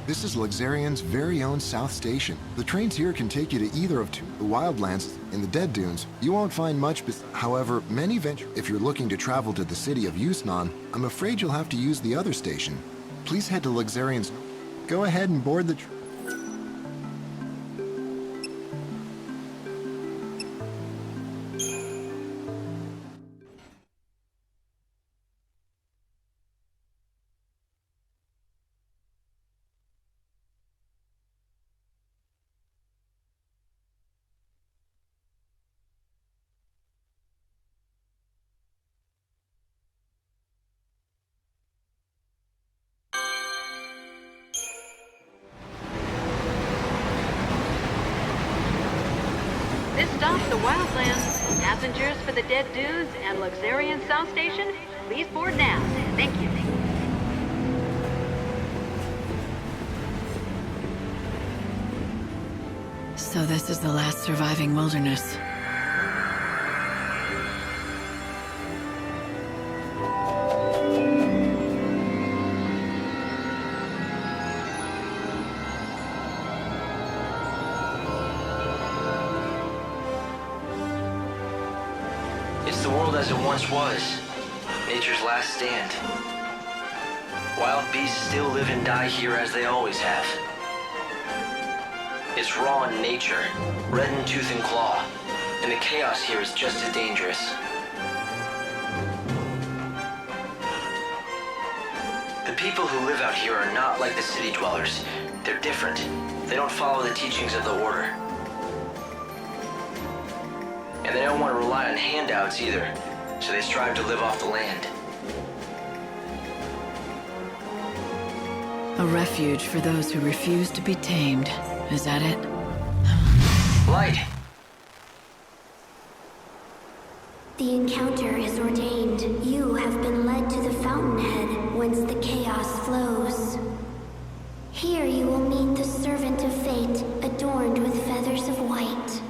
This is Luxarian's very own South Station. The trains here can take you to either of the Wildlands. In the Dead Dunes, you won't find much. However, many venture. If you're looking to travel to the city of Yusnan, I'm afraid you'll have to use the other station. Please head to Luxarian's. Go ahead and board the train. This stops the Wildlands. Passengers for the Dead Dunes and Luxarian South Station, please board now. Thank you. So this is the last surviving wilderness. It's the world as it once was. Nature's last stand. Wild beasts still live and die here as they always have. It's raw in nature, red in tooth and claw, and the chaos here is just as dangerous. The people who live out here are not like the city dwellers. They're different. They don't follow the teachings of the Order. And they don't want to rely on handouts either, so they strive to live off the land. A refuge for those who refuse to be tamed. Is that it? Light! The encounter is ordained. You have been led to the fountainhead, whence the chaos flows. Here you will meet the servant of fate, adorned with feathers of white.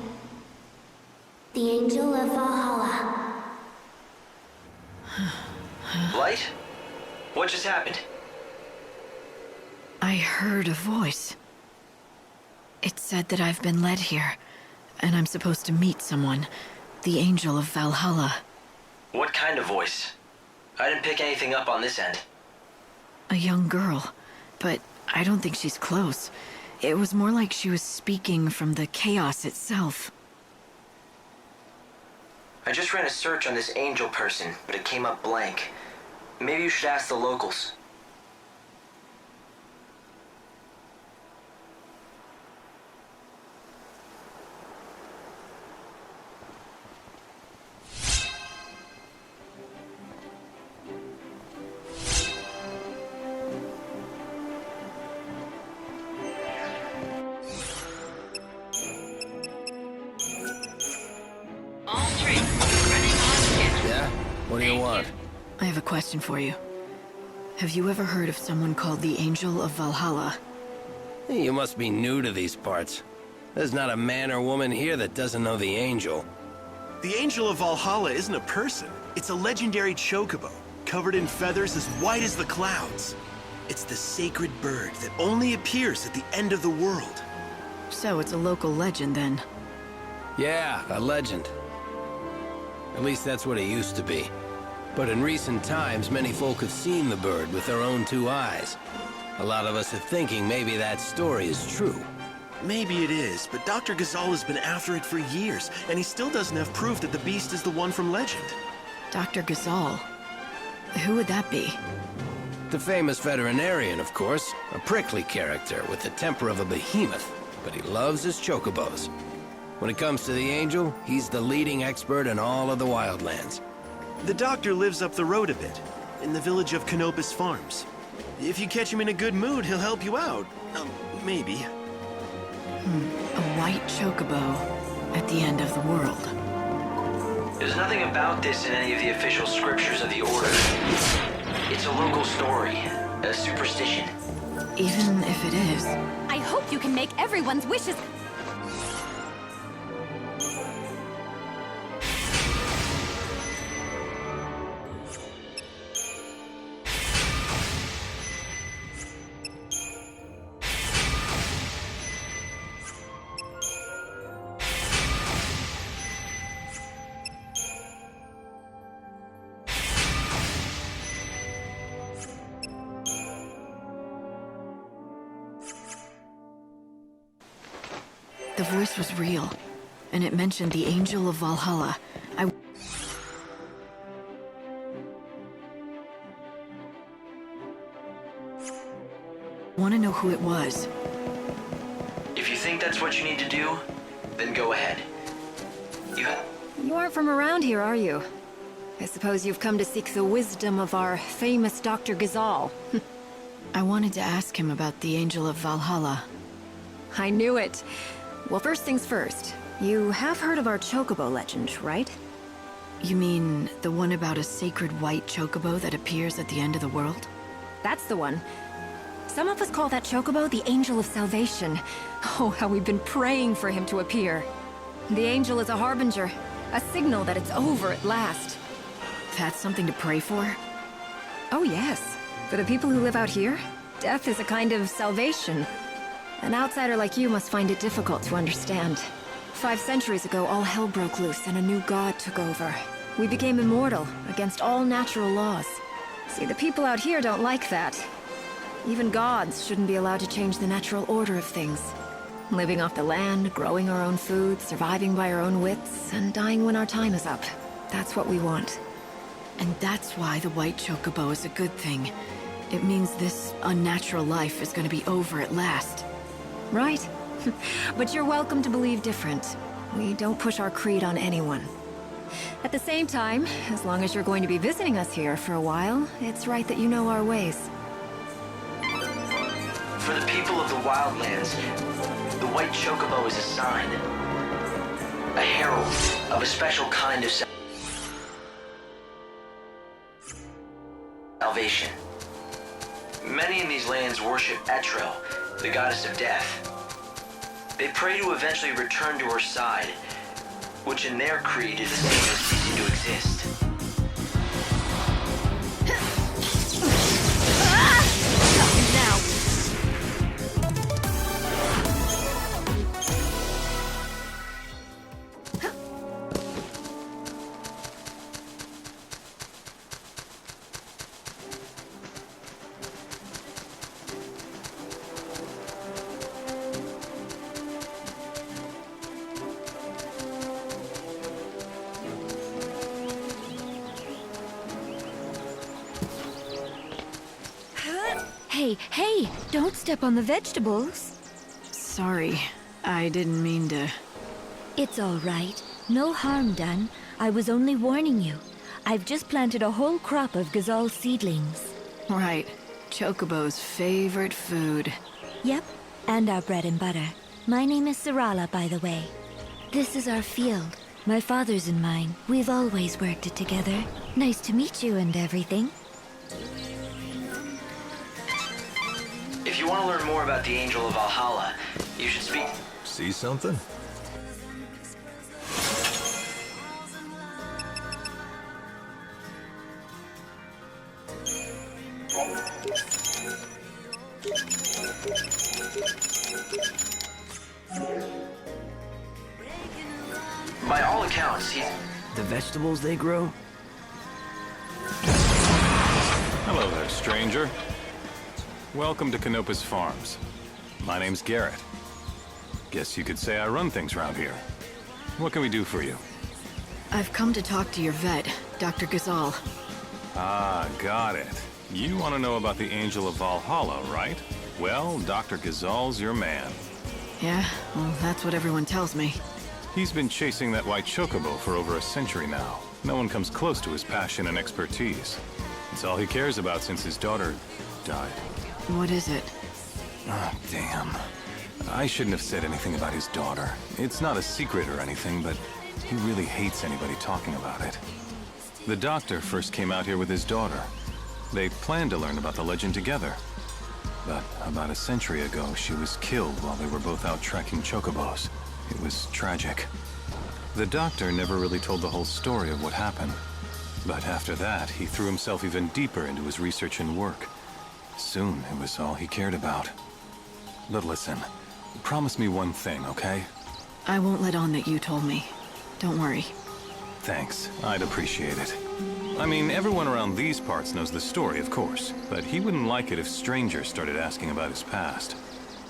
The angel of Valhalla. Light? What just happened? I heard a voice. It said that I've been led here, and I'm supposed to meet someone. The angel of Valhalla. What kind of voice? I didn't pick anything up on this end. A young girl, but I don't think she's close. It was more like she was speaking from the chaos itself. I just ran a search on this angel person, but it came up blank. Maybe you should ask the locals. All trains running on schedule. Yeah? What do you want? I have a question for you. Have you ever heard of someone called the Angel of Valhalla? You must be new to these parts. There's not a man or woman here that doesn't know the Angel. The Angel of Valhalla isn't a person. It's a legendary Chocobo, covered in feathers as white as the clouds. It's the sacred bird that only appears at the end of the world. So it's a local legend then. Yeah, a legend. At least that's what it used to be. But in recent times, many folk have seen the bird with their own two eyes. A lot of us are thinking maybe that story is true. Maybe it is, but Dr. Ghazal has been after it for years, and he still doesn't have proof that the beast is the one from legend. Dr. Ghazal? Who would that be? The famous veterinarian, of course. A prickly character with the temper of a behemoth, but he loves his chocobos. When it comes to the Angel, he's the leading expert in all of the Wildlands. The doctor lives up the road a bit, in the village of Canopus Farms. If you catch him in a good mood, he'll help you out. Maybe. A white chocobo at the end of the world. There's nothing about this in any of the official scriptures of the Order. It's a local story, a superstition. Even if it is, I hope you can make everyone's wishes. The voice was real, and it mentioned the Angel of Valhalla. I want to know who it was. If you think that's what you need to do, then go ahead. You aren't from around here, are you? I suppose you've come to seek the wisdom of our famous Dr. Ghazal. I wanted to ask him about the Angel of Valhalla. I knew it. Well, first things first. You have heard of our Chocobo legend, right? You mean the one about a sacred white chocobo that appears at the end of the world? That's the one. Some of us call that Chocobo the Angel of Salvation. Oh, how we've been praying for him to appear. The angel is a harbinger, a signal that it's over at last. That's something to pray for? Oh yes. For the people who live out here, death is a kind of salvation. An outsider like you must find it difficult to understand. 5 centuries ago, all hell broke loose and a new god took over. We became immortal, against all natural laws. See, the people out here don't like that. Even gods shouldn't be allowed to change the natural order of things. Living off the land, growing our own food, surviving by our own wits, and dying when our time is up. That's what we want. And that's why the white chocobo is a good thing. It means this unnatural life is going to be over at last. Right. But you're welcome to believe different. We don't push our creed on anyone. At the same time, as long as you're going to be visiting us here for a while, it's right that you know our ways. For the people of the wildlands, the white chocobo is a sign. A herald of a special kind of salvation. Many in these lands worship Etrel, the goddess of death. They pray to eventually return to her side, which in their creed is the same as ceasing to exist. Now! Hey, don't step on the vegetables. Sorry, I didn't mean to... It's all right. No harm done. I was only warning you. I've just planted a whole crop of Ghazal seedlings. Right, Chocobo's favorite food. Yep, and our bread and butter. My name is Sarala, by the way. This is our field. My father's and mine. We've always worked it together. Nice to meet you and everything. If you want to learn more about the Angel of Valhalla, you should speak... See something? By all accounts, he's... The vegetables they grow? Hello there, stranger. Welcome to Canopus Farms. My name's Garrett. Guess you could say I run things around here. What can we do for you? I've come to talk to your vet, Dr. Ghazal. Ah, got it. You want to know about the Angel of Valhalla, right? Well, Dr. Ghazal's your man. Yeah, well, that's what everyone tells me. He's been chasing that white chocobo for over a century now. No one comes close to his passion and expertise. It's all he cares about since his daughter died. What is it? Ah, damn. I shouldn't have said anything about his daughter. It's not a secret or anything, but he really hates anybody talking about it. The doctor first came out here with his daughter. They planned to learn about the legend together. But about a century ago, she was killed while they were both out tracking chocobos. It was tragic. The doctor never really told the whole story of what happened. But after that, he threw himself even deeper into his research and work. Soon, it was all he cared about. But listen, promise me one thing, okay? I won't let on that you told me. Don't worry. Thanks, I'd appreciate it. I mean, everyone around these parts knows the story, of course, but he wouldn't like it if strangers started asking about his past.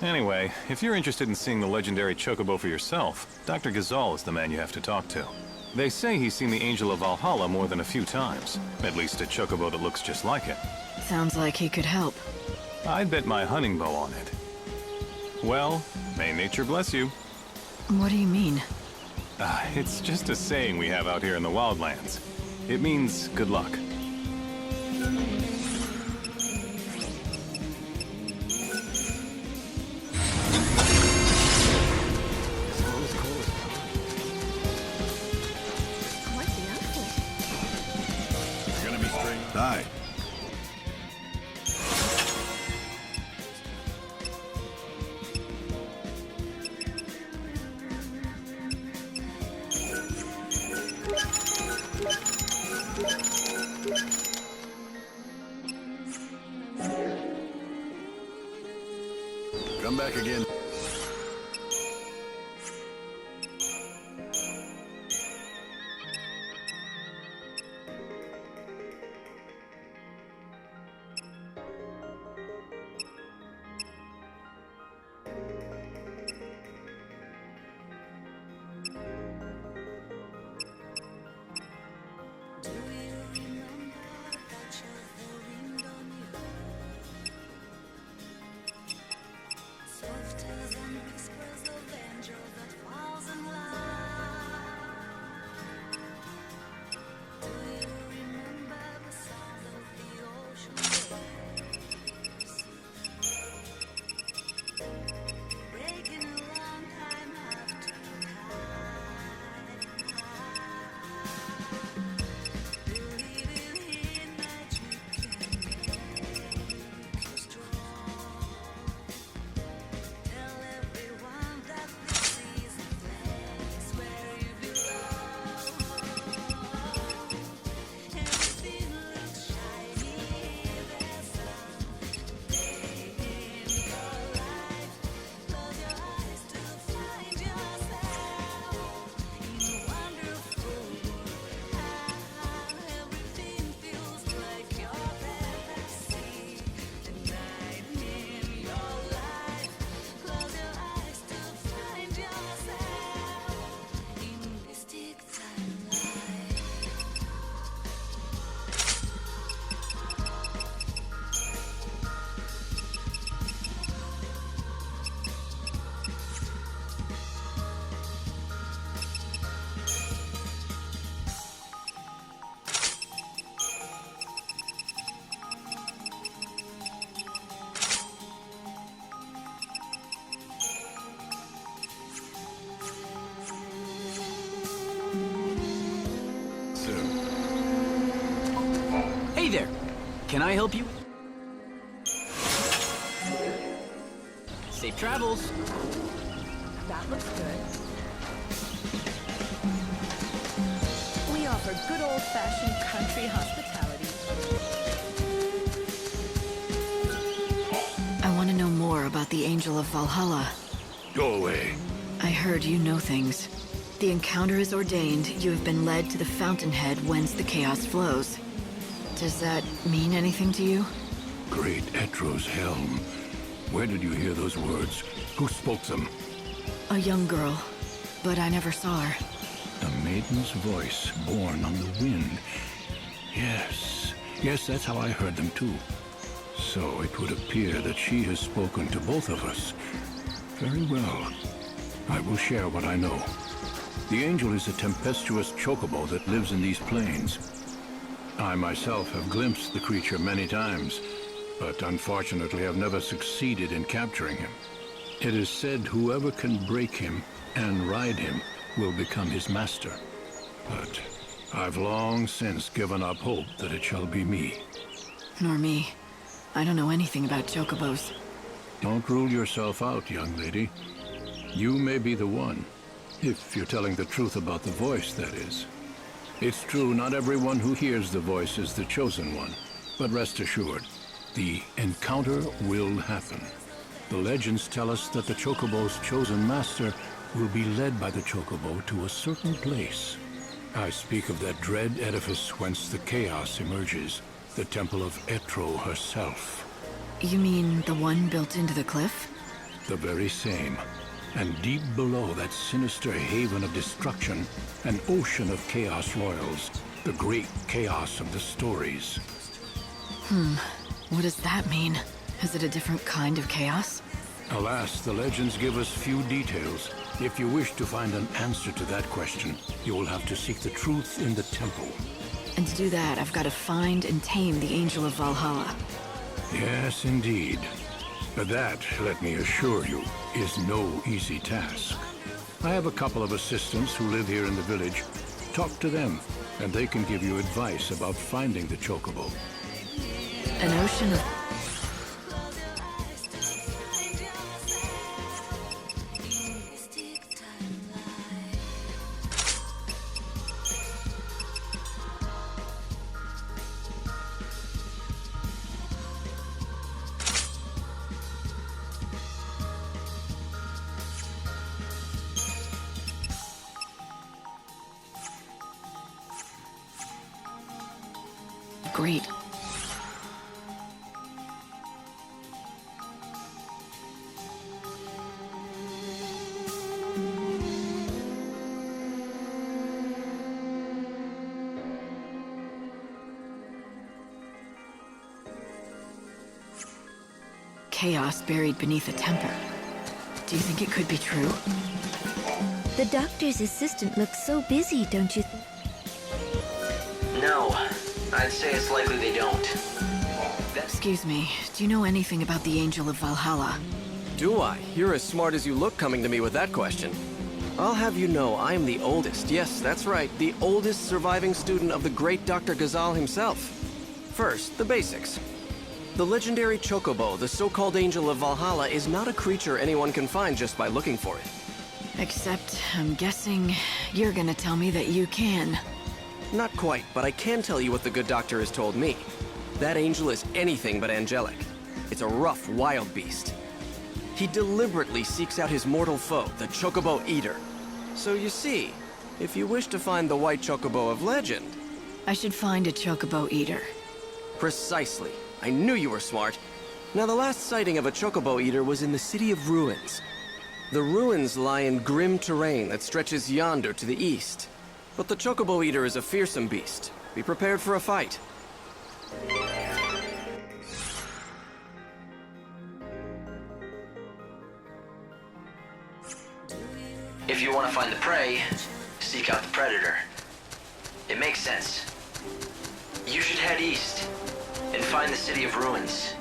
Anyway, if you're interested in seeing the legendary Chocobo for yourself, Dr. Ghazal is the man you have to talk to. They say he's seen the Angel of Valhalla more than a few times. At least a Chocobo that looks just like it. Sounds like he could help. I'd bet my hunting bow on it. Well, may nature bless you. What do you mean? It's just a saying we have out here in the wildlands. It means good luck. Die. Come back again. Hey there! Can I help you? Safe travels! That looks good. We offer good old-fashioned country hospitality. I want to know more about the Angel of Valhalla. Go away. I heard you know things. The encounter is ordained. You have been led to the fountainhead whence the chaos flows. Does that mean anything to you? Great Etro's helm. Where did you hear those words? Who spoke them? A young girl, but I never saw her. A maiden's voice born on the wind. Yes, that's how I heard them too. So it would appear that she has spoken to both of us. Very well. I will share what I know. The angel is a tempestuous chocobo that lives in these plains. I myself have glimpsed the creature many times, but unfortunately have never succeeded in capturing him. It is said whoever can break him and ride him will become his master. But I've long since given up hope that it shall be me. Nor me. I don't know anything about chocobos. Don't rule yourself out, young lady. You may be the one. If you're telling the truth about the voice, that is. It's true, not everyone who hears the voice is the chosen one. But rest assured, the encounter will happen. The legends tell us that the chocobo's chosen master will be led by the chocobo to a certain place. I speak of that dread edifice whence the chaos emerges, the temple of Etro herself. You mean the one built into the cliff? The very same. And deep below that sinister haven of destruction, an ocean of chaos royals. The great chaos of the stories. What does that mean? Is it a different kind of chaos? Alas, the legends give us few details. If you wish to find an answer to that question, you will have to seek the truth in the temple. And to do that, I've got to find and tame the Angel of Valhalla. Yes, indeed. But that, let me assure you, is no easy task. I have a couple of assistants who live here in the village. Talk to them, and they can give you advice about finding the Chocobo. An ocean of... Great. Chaos buried beneath a temple. Do you think it could be true? The doctor's assistant looks so busy, don't you? No, I'd say it's likely they don't. Excuse me, do you know anything about the Angel of Valhalla? Do I? You're as smart as you look coming to me with that question. I'll have you know I am the oldest, yes, that's right, the oldest surviving student of the great Dr. Ghazal himself. First, the basics. The legendary Chocobo, the so-called Angel of Valhalla, is not a creature anyone can find just by looking for it. Except, I'm guessing you're gonna tell me that you can. Not quite, but I can tell you what the good doctor has told me. That angel is anything but angelic. It's a rough, wild beast. He deliberately seeks out his mortal foe, the Chocobo Eater. So you see, if you wish to find the white Chocobo of legend... I should find a Chocobo Eater. Precisely. I knew you were smart. Now, the last sighting of a Chocobo Eater was in the City of Ruins. The ruins lie in grim terrain that stretches yonder to the east. But the Chocobo Eater is a fearsome beast. Be prepared for a fight. If you want to find the prey, seek out the predator. It makes sense. You should head east and find the City of Ruins.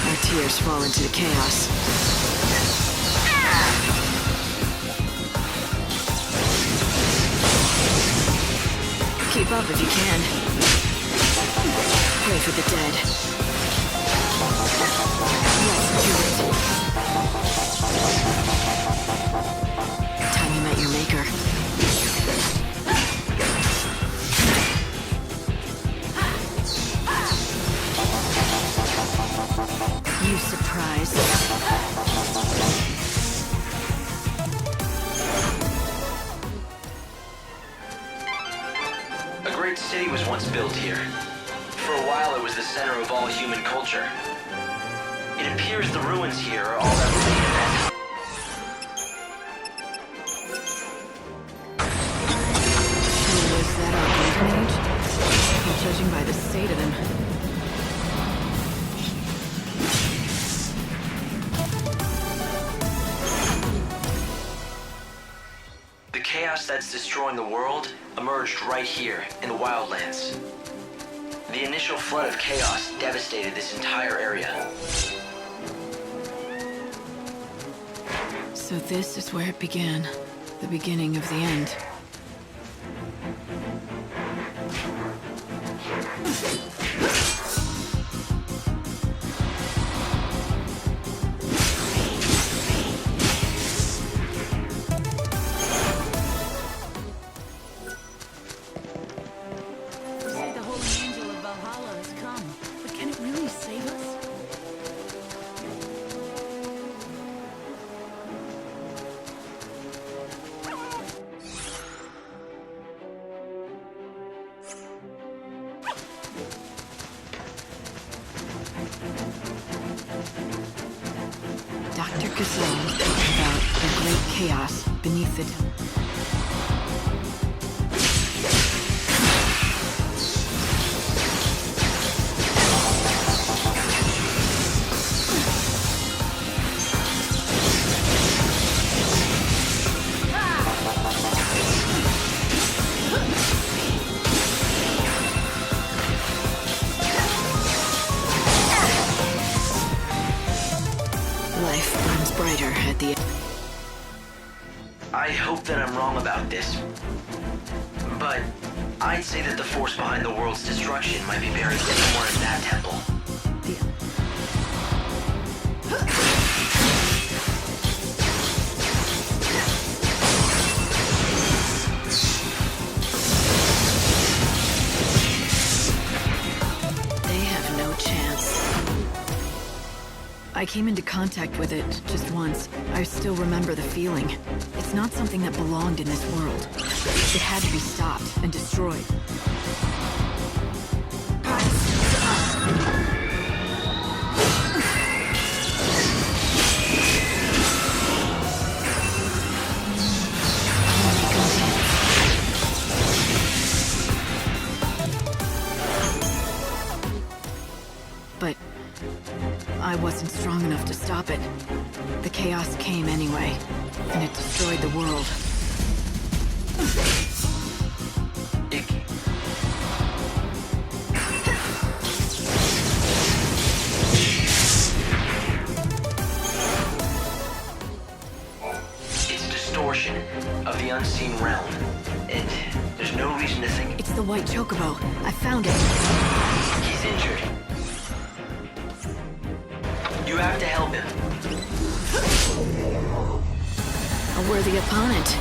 Our tears fall into the chaos. Keep up if you can. Pray for the dead. Let's do it. Time you met your maker. You surprise. A great city was once built here. For a while, it was the center of all human culture. It appears the ruins here are all that remain of it. So was that our golden age? Well, judging by the state of him. The chaos that's destroying the world emerged right here in the Wildlands. The initial flood of chaos devastated this entire area. So this is where it began. The beginning of the end. Say the holy angel of Valhalla has come, but can it really save us? Dr. Gazelle talked about the great chaos beneath the temple. Life burns brighter at the end. I hope that I'm wrong about this, but I'd say that the force behind the world's destruction might be buried somewhere in that temple. They have no chance. I came into contact with it just once. I still remember the feeling. It's not something that belonged in this world. It had to be stopped and destroyed. But I wasn't strong enough to stop it. The chaos came anyway, and it destroyed the world. It's a distortion of the unseen realm, and there's no reason to think It's the white Chocobo. I found it. he's injured. You have to help him. A worthy opponent.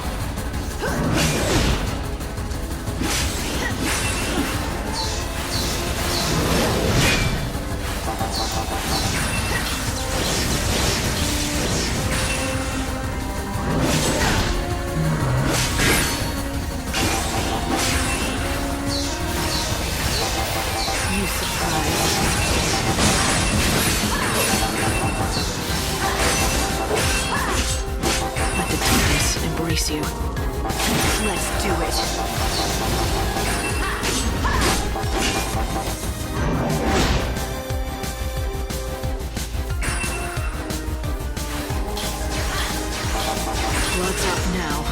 You surprised. Let the darkness embrace you. Let's do it. Blood's up now.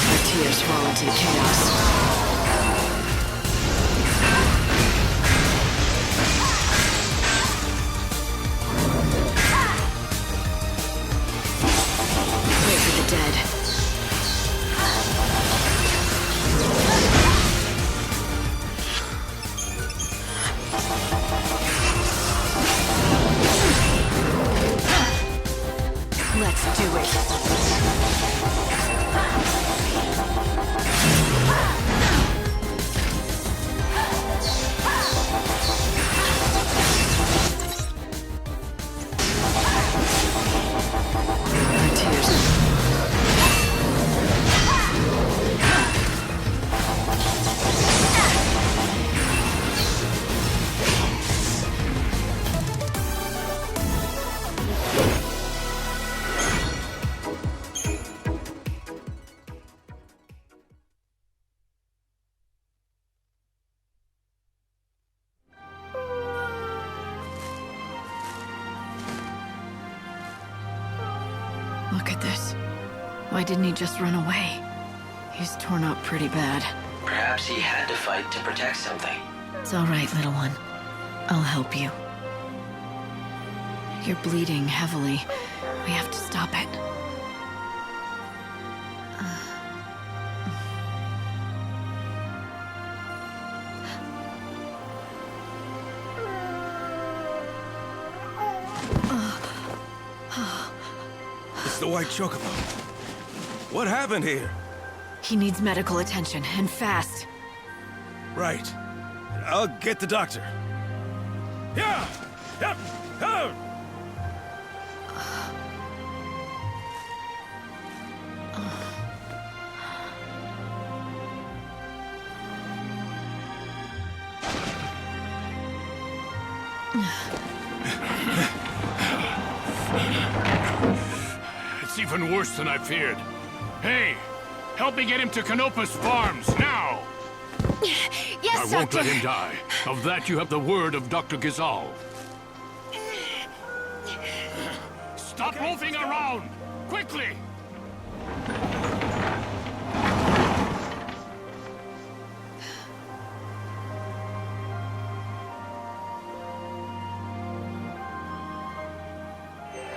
Our tears fall into chaos. Pray for the dead. Let's do it. My tears. Look at this. Why didn't he just run away? He's torn up pretty bad. Perhaps he had to fight to protect something. It's all right, little one. I'll help you. You're bleeding heavily. We have to stop it. It's the white Chocobo. What happened here? He needs medical attention, and fast. Right. I'll get the doctor. Yeah! Yep! Oh! It's even worse than I feared. Hey, help me get him to Canopus Farms, now! Yes, I won't let him die. Of that you have the word of Dr. Gazal. Stop loafing around! Quickly!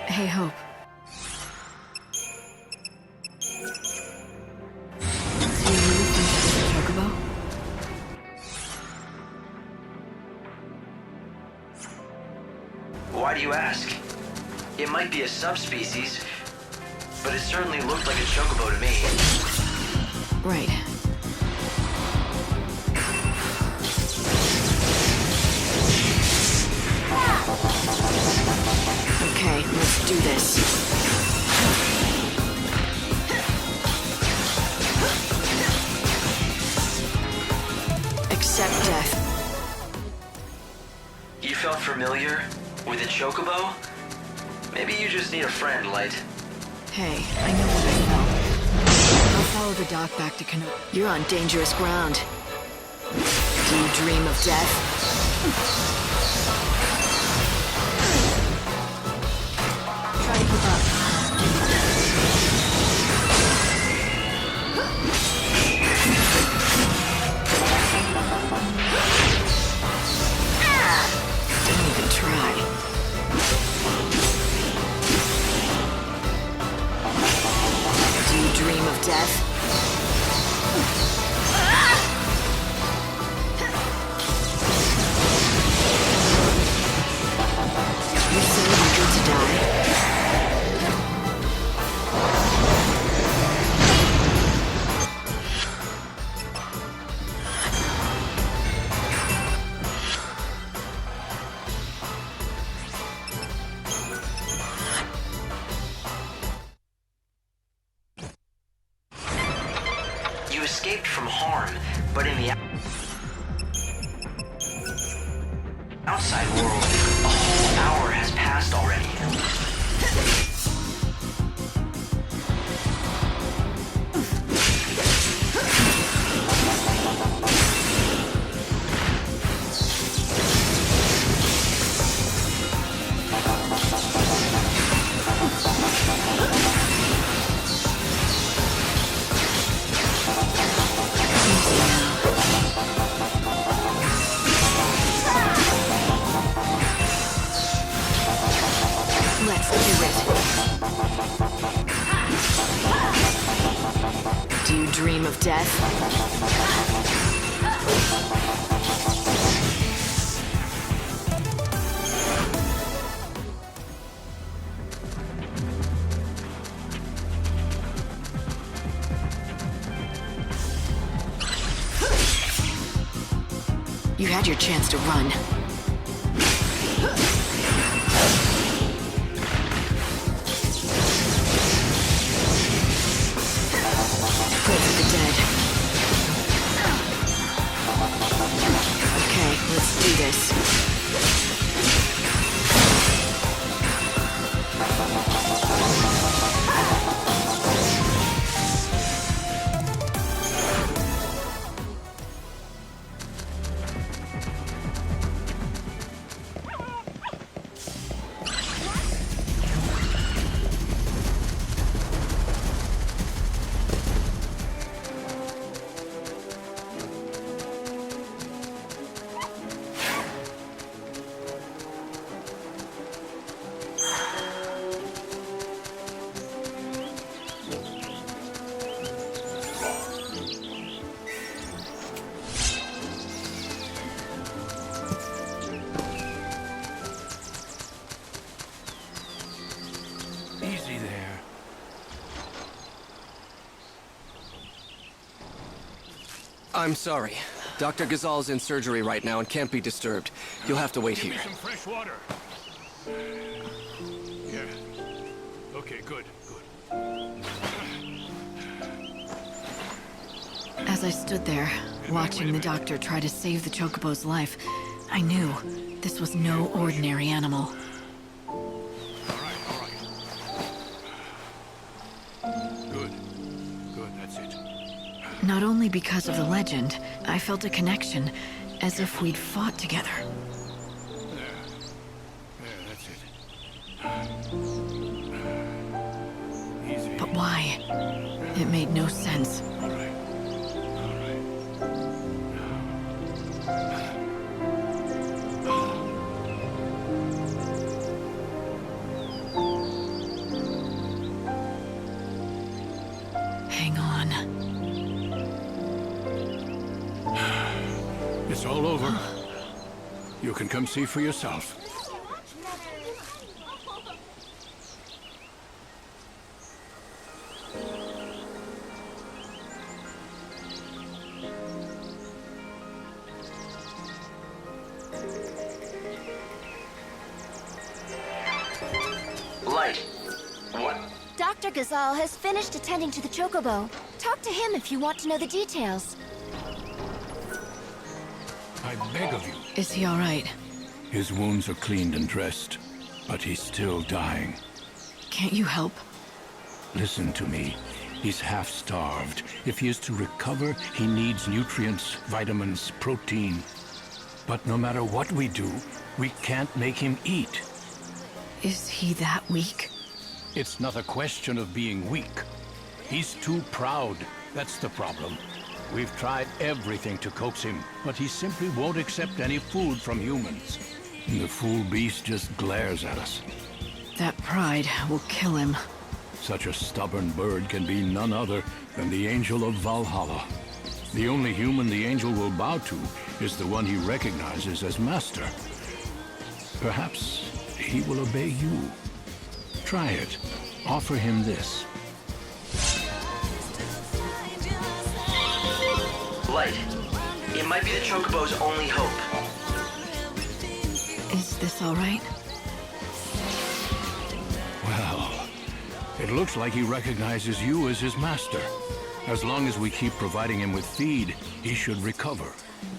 Hey, Hope. Do you really think it's a Chocobo? Why do you ask? It might be a subspecies, but it certainly looked like a chocobo to me. Right. Okay, let's do this. Accept death. You felt familiar with a chocobo? Maybe you just need a friend, Light. Hey, I know what I felt. I'll follow the doc back to Cano. You're on dangerous ground. Do you dream of death? Try to keep up. Don't even try. Do you dream of death? You're so eager to die. You escaped from harm, but in the outside world, a whole hour has passed already. Let's do it. Do you dream of death? You had your chance to run. Pray for the dead. Okay, let's do this. Easy there. I'm sorry. Dr. Ghazal's in surgery right now and can't be disturbed. You'll have to wait Give here. me some fresh water. Yeah. Okay, good. As I stood there, watching the doctor try to save the Chocobo's life, I knew this was no ordinary animal. All right. Good, that's it. Not only because of the legend, I felt a connection, as if we'd fought together. There, that's it. Easy. But why? It made no sense. All right. Hang on. It's all over. You can come see for yourself. Light. What? Dr. Ghazal has finished attending to the Chocobo. Talk to him if you want to know the details. I beg of you. Is he all right? His wounds are cleaned and dressed, but he's still dying. Can't you help? Listen to me. He's half-starved. If he is to recover, he needs nutrients, vitamins, protein. But no matter what we do, we can't make him eat. Is he that weak? It's not a question of being weak. He's too proud. That's the problem. We've tried everything to coax him, but he simply won't accept any food from humans. The fool beast just glares at us. That pride will kill him. Such a stubborn bird can be none other than the angel of Valhalla. The only human the angel will bow to is the one he recognizes as master. Perhaps he will obey you. Try it. Offer him this. Light. It might be the Chocobo's only hope. Is this all right? Well, it looks like he recognizes you as his master. As long as we keep providing him with feed, he should recover.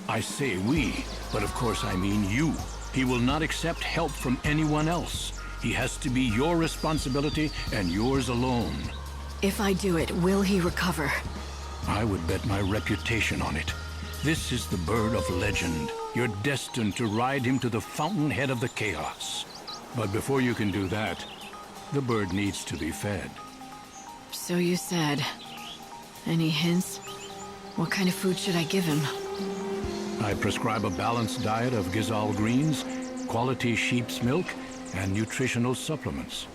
I say we, but of course I mean you. He will not accept help from anyone else. He has to be your responsibility and yours alone. If I do it, will he recover? I would bet my reputation on it. This is the bird of legend. You're destined to ride him to the fountainhead of the chaos. But before you can do that, the bird needs to be fed. So you said. Any hints? What kind of food should I give him? I prescribe a balanced diet of Ghazal greens, quality sheep's milk, and nutritional supplements.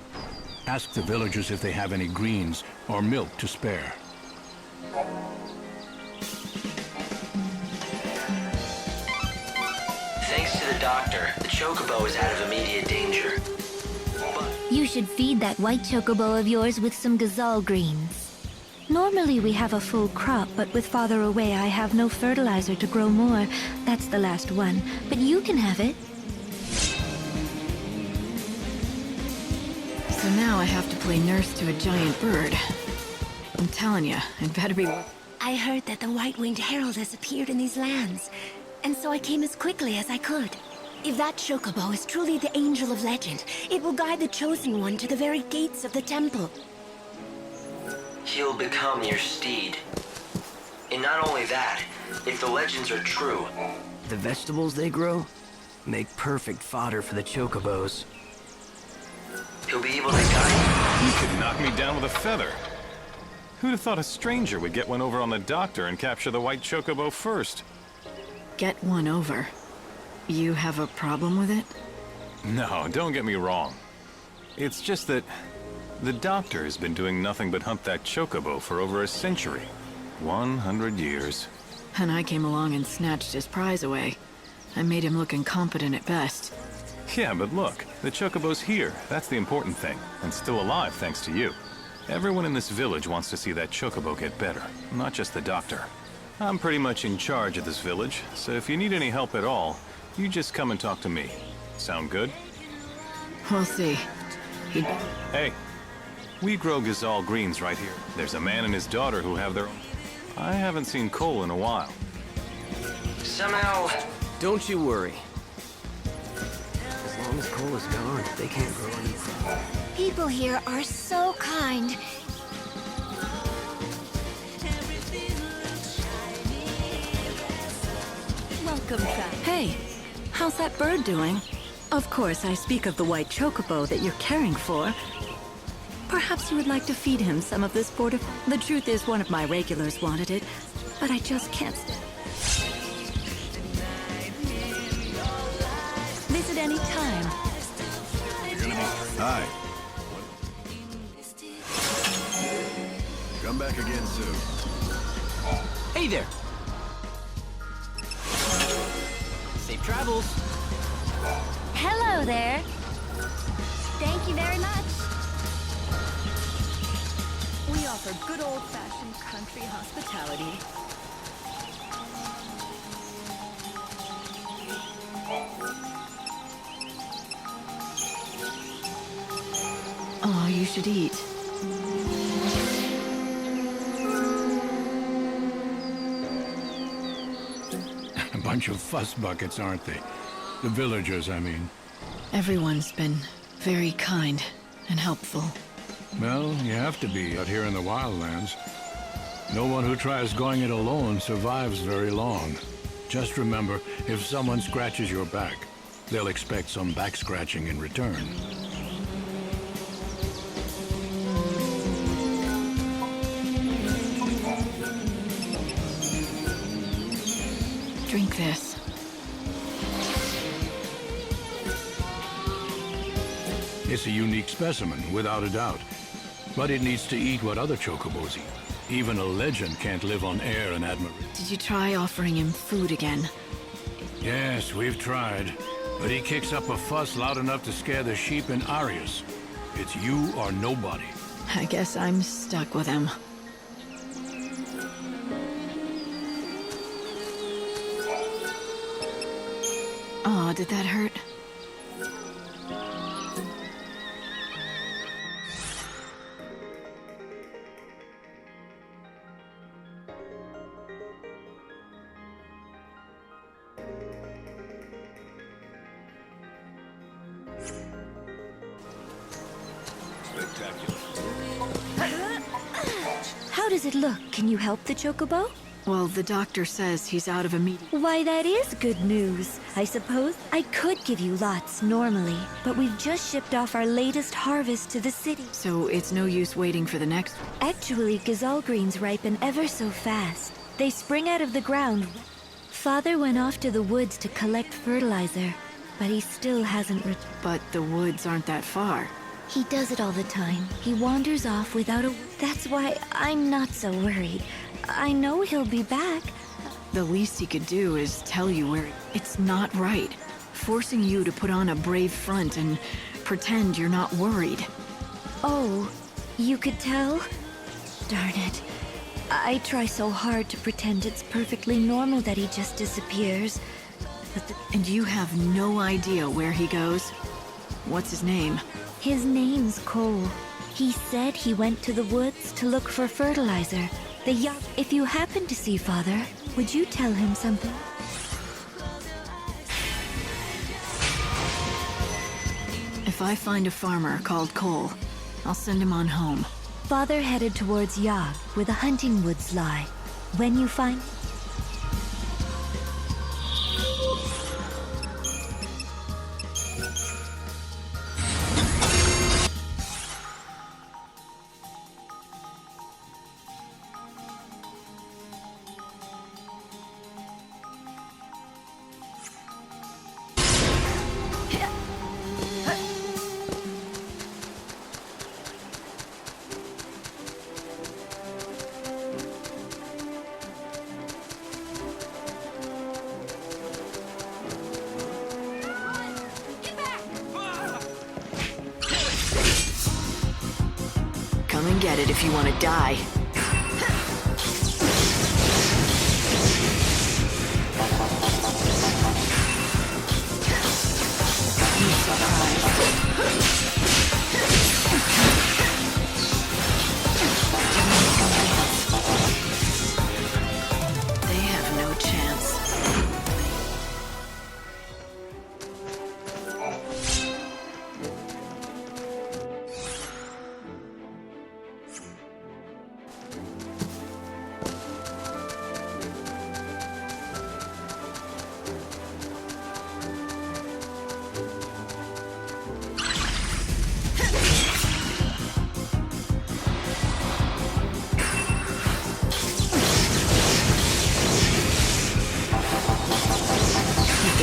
Ask the villagers if they have any greens or milk to spare. Thanks to the doctor, the Chocobo is out of immediate danger. You should feed that white Chocobo of yours with some Ghazal greens. Normally we have a full crop, but with Father away I have no fertilizer to grow more. That's the last one. But you can have it. So now I have to play nurse to a giant bird. I'm telling you, it better be... I heard that the White-Winged Herald has appeared in these lands, and so I came as quickly as I could. If that Chocobo is truly the Angel of Legend, it will guide the Chosen One to the very gates of the temple. He'll become your steed. And not only that, if the legends are true... The vegetables they grow make perfect fodder for the Chocobos. He'll be able to guide you. You could knock me down with a feather. Who'd have thought a stranger would get one over on the doctor and capture the white Chocobo first? Get one over? You have a problem with it? No, don't get me wrong. It's just that the doctor has been doing nothing but hunt that Chocobo for over a century. 100 years. And I came along and snatched his prize away. I made him look incompetent at best. Yeah, but look, the Chocobo's here. That's the important thing. And still alive thanks to you. Everyone in this village wants to see that Chocobo get better, not just the doctor. I'm pretty much in charge of this village, so if you need any help at all, you just come and talk to me. Sound good? We'll see. Hey, we grow Gazal greens right here. There's a man and his daughter who have their own... I haven't seen Cole in a while. Somehow... Don't you worry. As long as Cole is gone, they can't grow anything. People here are so kind. Welcome back. Hey, how's that bird doing? Of course, I speak of the white Chocobo that you're caring for. Perhaps you would like to feed him some of this border... The truth is, one of my regulars wanted it, but I just can't... Visit any time. Hi. Come back again soon. Hey there. Safe travels. Hello there. Thank you very much. We offer good old-fashioned country hospitality. Oh, you should eat. A bunch of fuss buckets, aren't they? The villagers, I mean. Everyone's been very kind and helpful. Well, you have to be out here in the wildlands. No one who tries going it alone survives very long. Just remember, if someone scratches your back, they'll expect some back scratching in return. Drink this. It's a unique specimen, without a doubt. But it needs to eat what other chocobos eat. Even a legend can't live on air and admiration. Did you try offering him food again? Yes, we've tried. But he kicks up a fuss loud enough to scare the sheep in Arius. It's you or nobody. I guess I'm stuck with him. Oh, did that hurt? How does it look? Can you help the Chocobo? Well, the doctor says he's out of immediate... Why, that is good news. I suppose I could give you lots normally, but we've just shipped off our latest harvest to the city. So it's no use waiting for the next one? Actually, Gazal greens ripen ever so fast. They spring out of the ground. Father went off to the woods to collect fertilizer, but he still hasn't returned. But the woods aren't that far. He does it all the time. He wanders off without a... That's why I'm not so worried. I know he'll be back. The least he could do is tell you where... It's not right. Forcing you to put on a brave front and pretend you're not worried. Oh, you could tell? Darn it. I try so hard to pretend it's perfectly normal that he just disappears. But And you have no idea where he goes? What's his name? his name's Cole. He said he went to the woods to look for fertilizer. If you happen to see Father, would you tell him something? If I find a farmer called Cole, I'll send him on home. Father headed towards Yag, where the hunting woods lie. When you find... Come and get it if you want to die. They have no chance.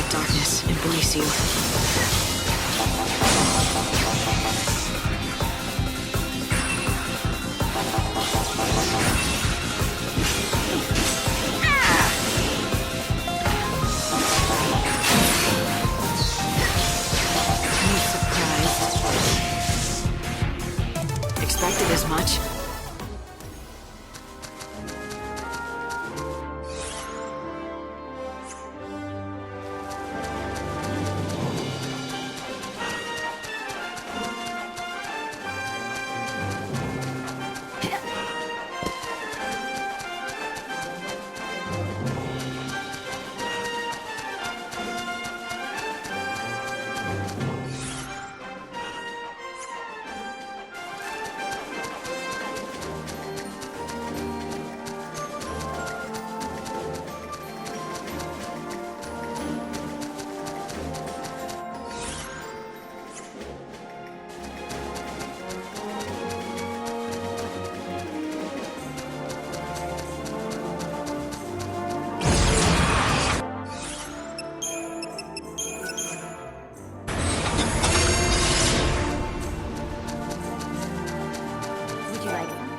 Darkness embrace you. I'm surprised. Expected as much.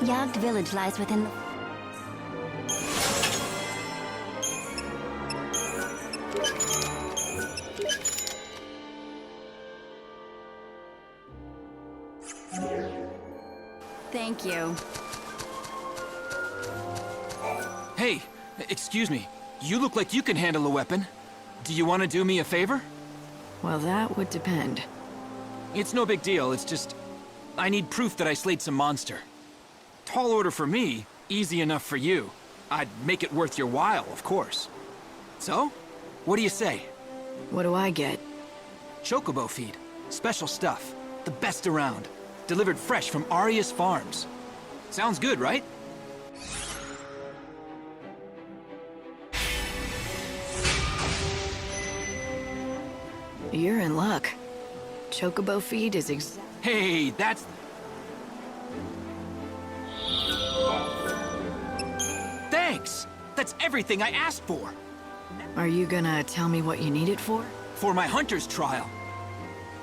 Yagd village lies within the... Thank you. Hey, excuse me. You look like you can handle a weapon. Do you want to do me a favor? Well, that would depend. It's no big deal, it's just... I need proof that I slayed some monster. Tall order for me, easy enough for you. I'd make it worth your while, of course. So, what do you say? What do I get? Chocobo feed. Special stuff. The best around. Delivered fresh from Arius Farms. Sounds good, right? You're in luck. Chocobo feed is Hey, that's... Thanks! That's everything I asked for! Are you gonna tell me what you need it for? For my hunter's trial.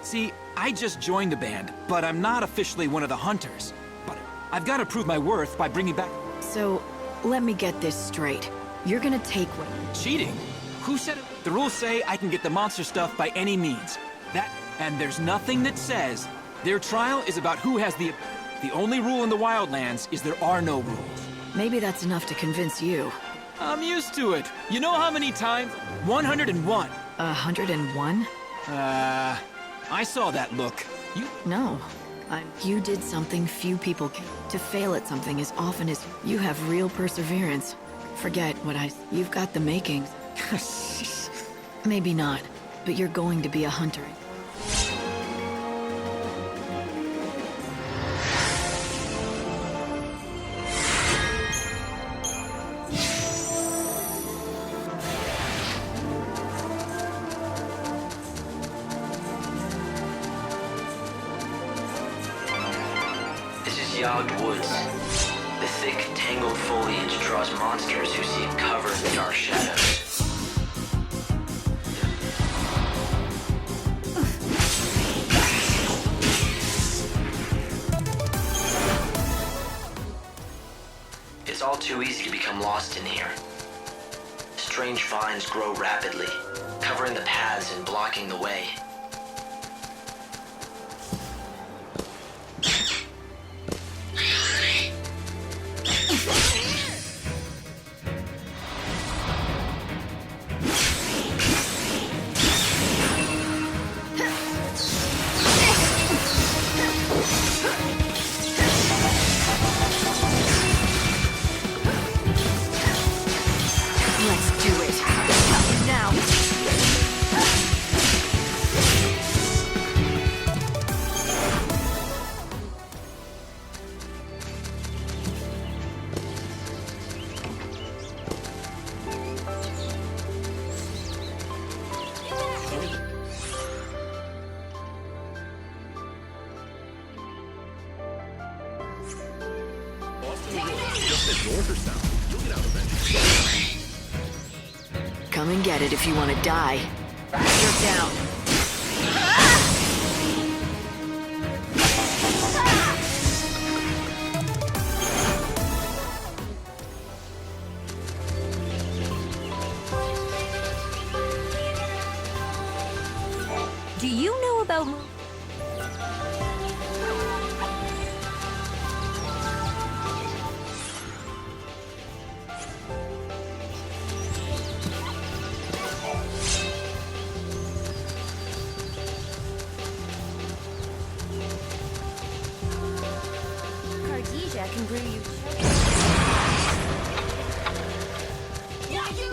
See, I just joined the band, but I'm not officially one of the hunters. But I've got to prove my worth by bringing back... So, let me get this straight. You're gonna take what... Cheating? Who said it? The rules say I can get the monster stuff by any means. And there's nothing that says their trial is about who has the... The only rule in the Wildlands is there are no rules. Maybe that's enough to convince you. I'm used to it. You know how many times? 101. 101? I saw that look. No. You did something few people can. To fail at something as often as you have real perseverance. Forget what you've got the makings. Maybe not, but you're going to be a hunter. Yogged woods. The thick, tangled foliage draws monsters who seek cover in the dark shadows. It's all too easy to become lost in here. Strange vines grow rapidly, covering the paths and blocking the way. Come and get it if you want to die. You're down. Do you know about... can brew you. Yeah, you!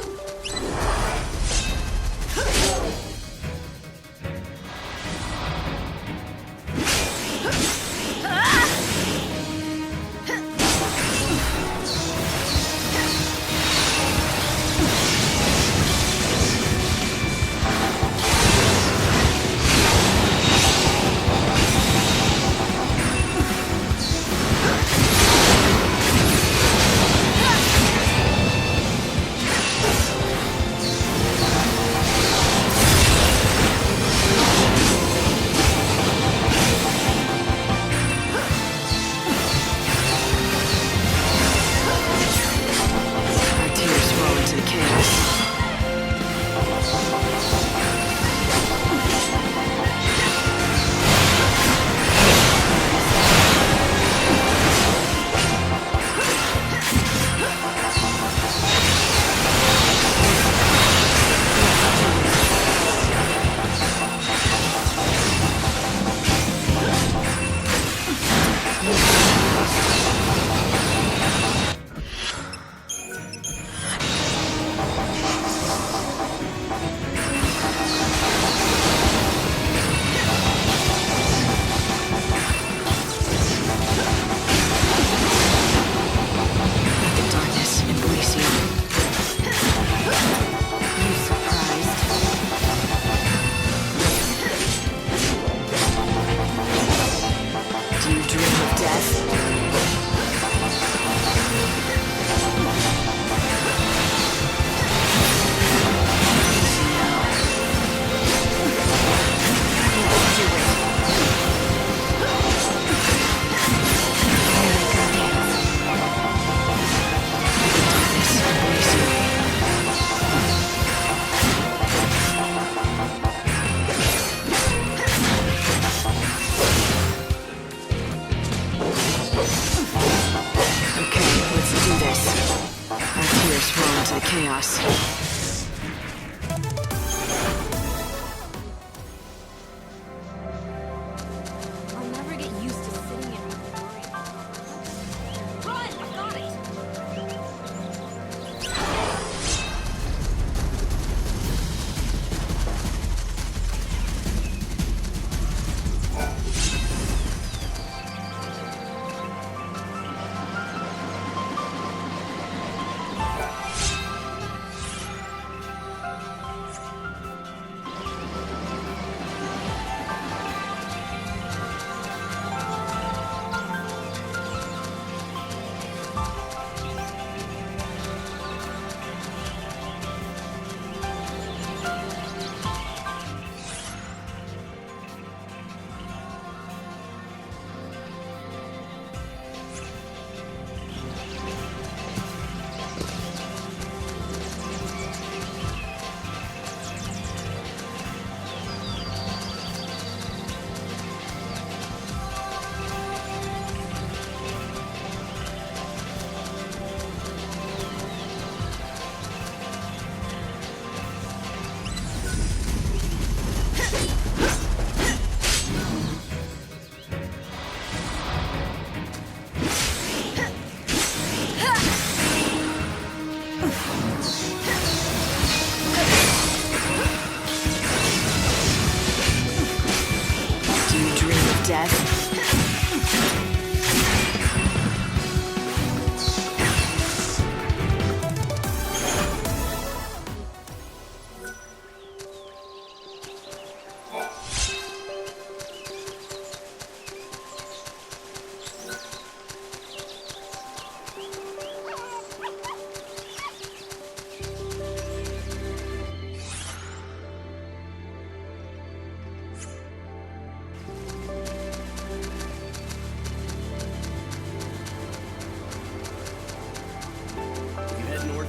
into the chaos. I'll never get used to sitting in. Run! I got it!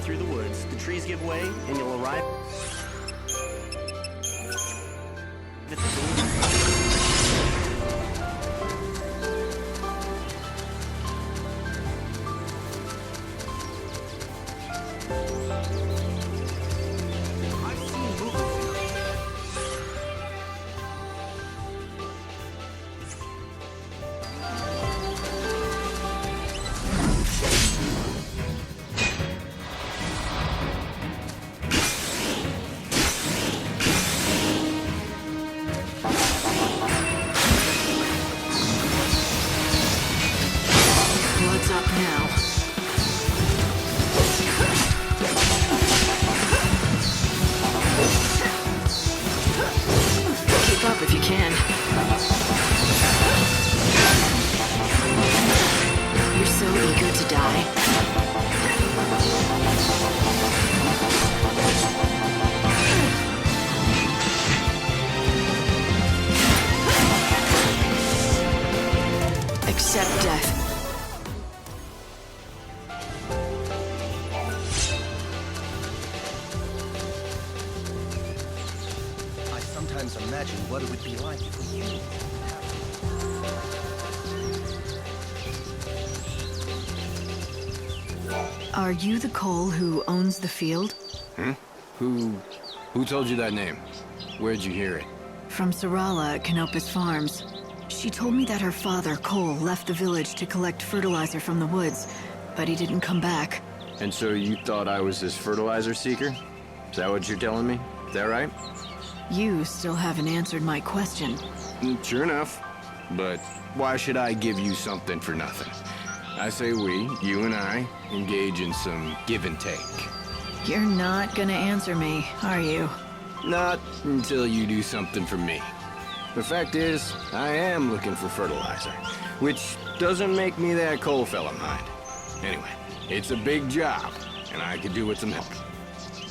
Through the woods, the trees give way, and you'll arrive at the door. I've seen movement here. If you can. You're so eager to die. Accept death. Imagine what it would be like for you. Are you the Cole who owns the field? Who told you that name? Where'd you hear it? From Sarala at Canopus Farms. She told me that her father, Cole, left the village to collect fertilizer from the woods, but he didn't come back. And so you thought I was his fertilizer seeker? Is that what you're telling me? Is that right? You still haven't answered my question. Sure enough. But why should I give you something for nothing? I say we, you and I, engage in some give and take. You're not gonna answer me, are you? Not until you do something for me. The fact is, I am looking for fertilizer, which doesn't make me that coal fella mind. Anyway, it's a big job, and I could do with some help.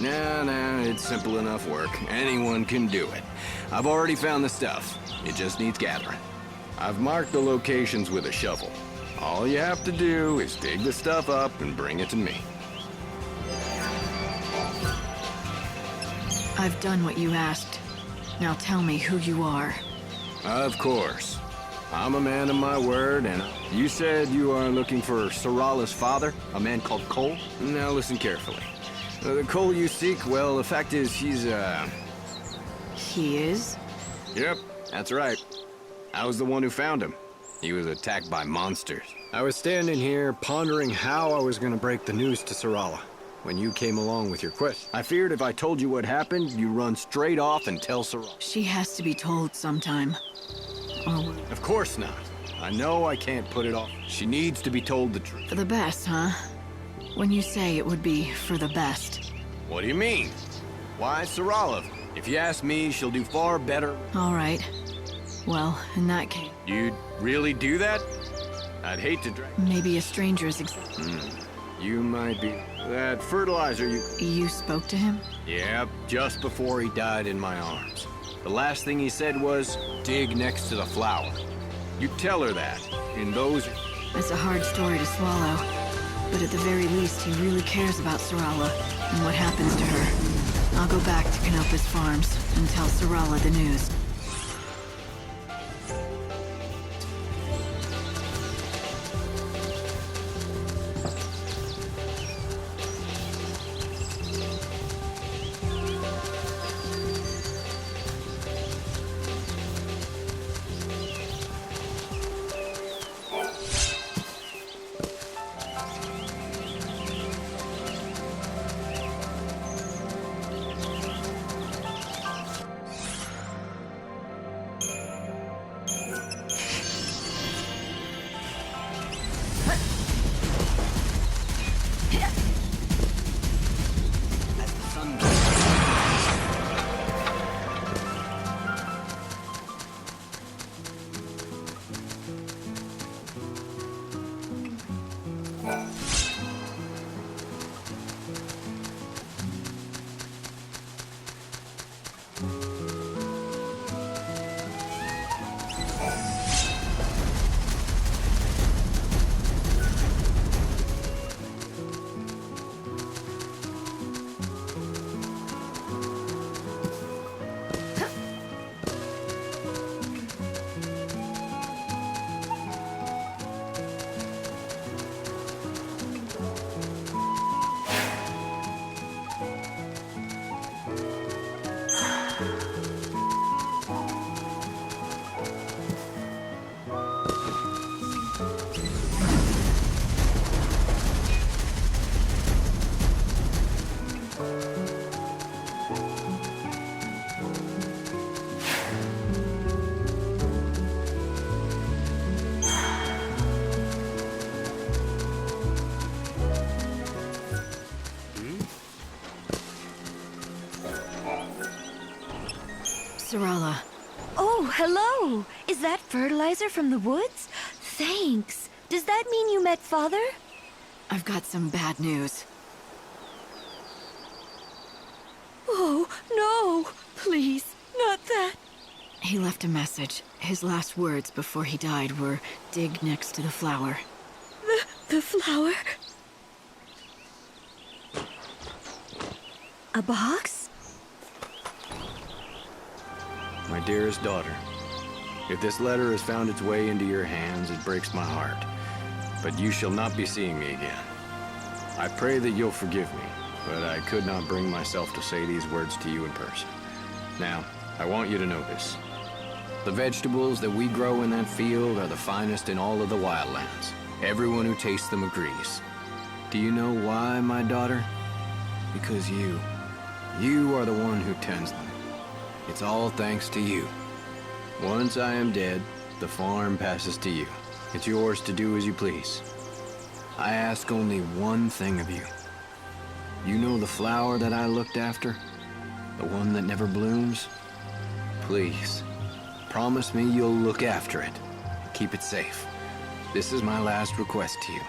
Nah, it's simple enough work. Anyone can do it. I've already found the stuff. It just needs gathering. I've marked the locations with a shovel. All you have to do is dig the stuff up and bring it to me. I've done what you asked. Now tell me who you are. Of course. I'm a man of my word, and you said you are looking for Sarala's father, a man called Cole? Now listen carefully. The Cole you seek, well, the fact is, he's, He is? Yep, that's right. I was the one who found him. He was attacked by monsters. I was standing here pondering how I was gonna break the news to Sarala when you came along with your quest. I feared if I told you what happened, you'd run straight off and tell Sarala. She has to be told sometime. Or Of course not. I know I can't put it off. She needs to be told the truth. for the best, huh? When you say it would be for the best. What do you mean? Why Sarala? If you ask me, she'll do far better. All right. Well, in that case, You'd really do that? I'd hate to drag. maybe a stranger's You might be. That fertilizer you... You spoke to him? Yep, just before he died in my arms. The last thing he said was, dig next to the flower. You tell her that, and those... It's a hard story to swallow. But at the very least, he really cares about Sarala and what happens to her. I'll go back to Canopa's farms and tell Sarala the news. Sarala. Oh, hello! Is that fertilizer from the woods? Thanks. Does that mean you met Father? I've got some bad news. Oh, no! Please, not that. He left a message. His last words before he died were, dig next to the flower. The flower? A box? My dearest daughter, if this letter has found its way into your hands, it breaks my heart. But you shall not be seeing me again. I pray that you'll forgive me, but I could not bring myself to say these words to you in person. Now, I want you to know this. The vegetables that we grow in that field are the finest in all of the wildlands. Everyone who tastes them agrees. Do you know why, my daughter? Because you are the one who tends them. It's all thanks to you. Once I am dead, the farm passes to you. It's yours to do as you please. I ask only one thing of you. You know the flower that I looked after? The one that never blooms? Please, promise me you'll look after it. Keep it safe. This is my last request to you.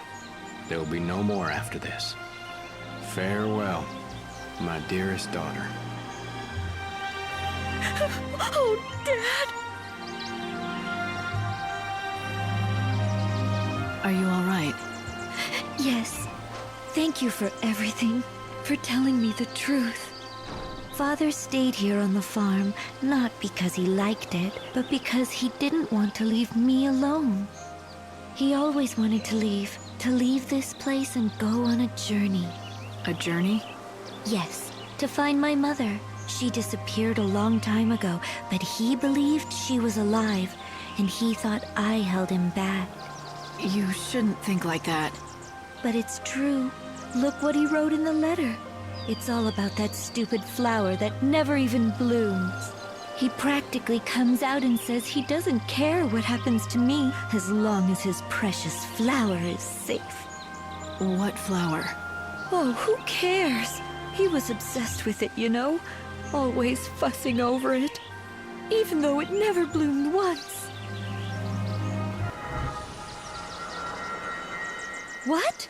There will be no more after this. Farewell, my dearest daughter. Oh, Dad! Are you all right? Yes. Thank you for everything. For telling me the truth. Father stayed here on the farm, not because he liked it, but because he didn't want to leave me alone. He always wanted to leave this place and go on a journey. A journey? Yes, to find my mother. She disappeared a long time ago, but he believed she was alive, and he thought I held him back. You shouldn't think like that. But it's true. Look what he wrote in the letter. It's all about that stupid flower that never even blooms. He practically comes out and says he doesn't care what happens to me as long as his precious flower is safe. What flower? Oh, who cares? He was obsessed with it, you know? Always fussing over it. Even though it never bloomed once. What?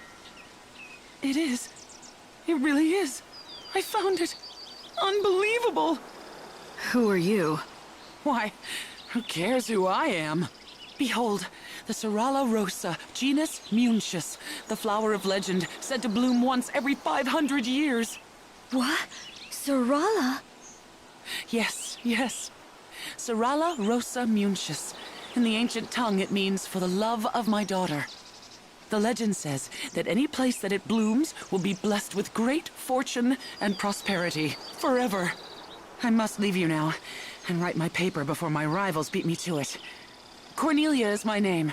It is. It really is. I found it. Unbelievable. Who are you? Why, who cares who I am? Behold, the Sorala rosa, genus Munchus, the flower of legend, said to bloom once every 500 years. What? Sorala? Yes, yes. Sorala rosa Munchus. In the ancient tongue, it means for the love of my daughter. The legend says that any place that it blooms will be blessed with great fortune and prosperity forever. I must leave you now and write my paper before my rivals beat me to it. Cornelia is my name,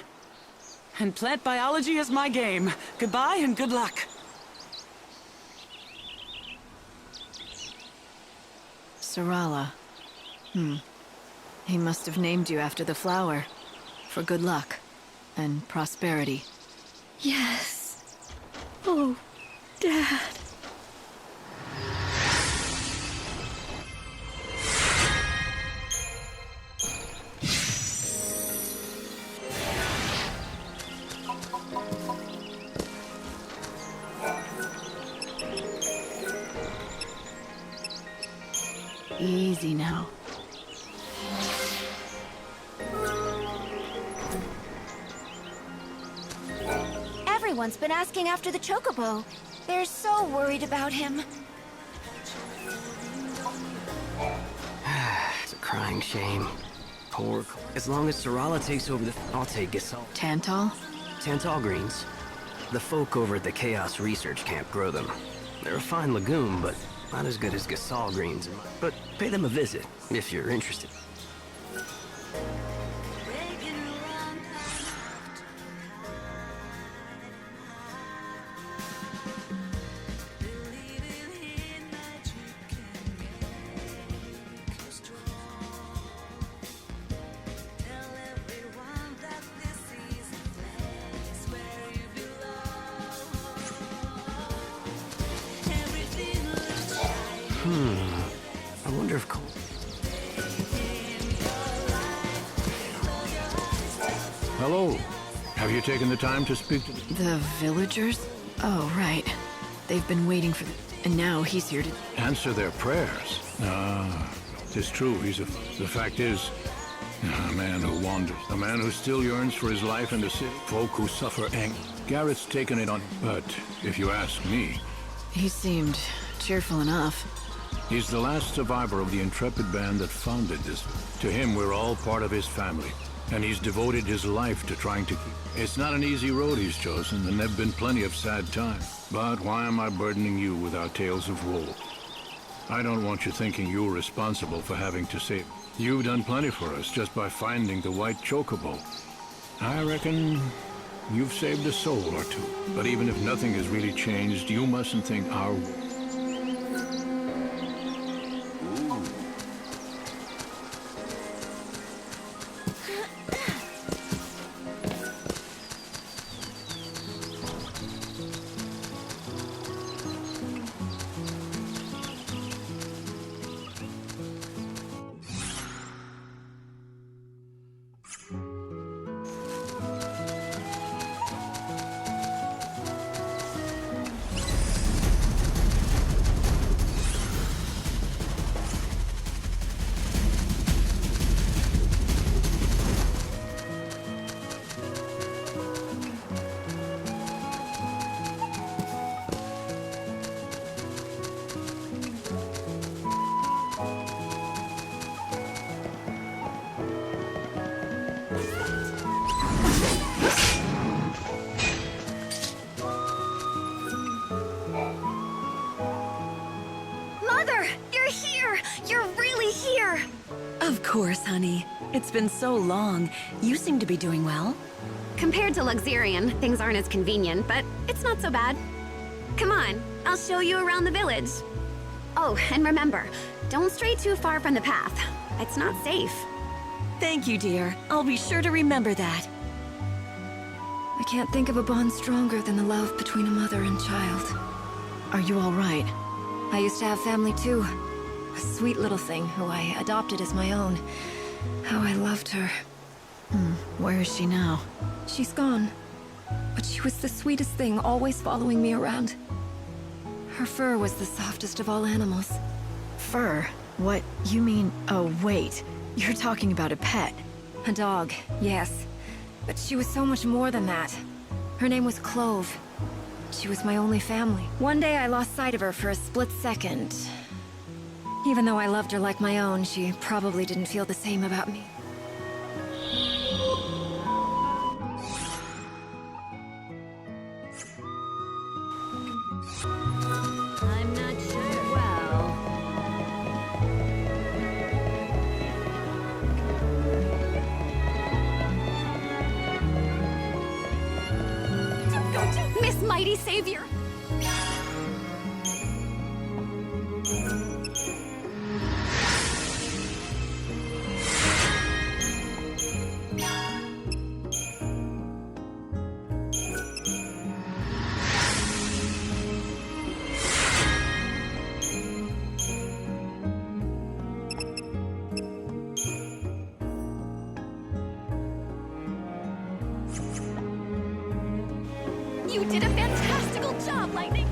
and plant biology is my game. Goodbye and good luck. Sorala. He must have named you after the flower. For good luck and prosperity. Yes. Oh, Dad. Easy now. Everyone's been asking after the Chocobo. They're so worried about him. It's a crying shame. Poor. As long as Sorala takes over I'll take Gasol. Tantal? Tantal greens. The folk over at the Chaos Research Camp grow them. They're a fine legume, but not as good as Gasol greens. But pay them a visit, if you're interested. I wonder if... Hello. Have you taken the time to speak to The villagers? Oh, right. They've been waiting for... And now he's here to... answer their prayers? Ah, it's true. The fact is, a man who wanders. A man who still yearns for his life in the city. Folk who suffer anger. Garrett's taken it on. But if you ask me... He seemed cheerful enough. He's the last survivor of the intrepid band that founded this. To him, we're all part of his family. And he's devoted his life to trying to keep... It's not an easy road he's chosen, and there've been plenty of sad times. But why am I burdening you with our tales of woe? I don't want you thinking you're responsible for having to save... You've done plenty for us just by finding the white Chocobo. I reckon you've saved a soul or two. But even if nothing has really changed, you mustn't think our... course, honey. It's been so long. You seem to be doing well. Compared to Luxurian, things aren't as convenient, but it's not so bad. Come on, I'll show you around the village. Oh, and remember, don't stray too far from the path. It's not safe. Thank you, dear. I'll be sure to remember that. I can't think of a bond stronger than the love between a mother and child. Are you all right? I used to have family too. A sweet little thing who I adopted as my own. How I loved her. Where is she now? She's gone. But she was the sweetest thing, always following me around. Her fur was the softest of all animals. Fur? What? You mean... Oh, wait. You're talking about a pet. A dog, yes. But she was so much more than that. Her name was Clove. She was my only family. One day I lost sight of her for a split second. Even though I loved her like my own, she probably didn't feel the same about me. I'm not sure. Well... Miss Mighty Savior! You did a fantastical job, Lightning!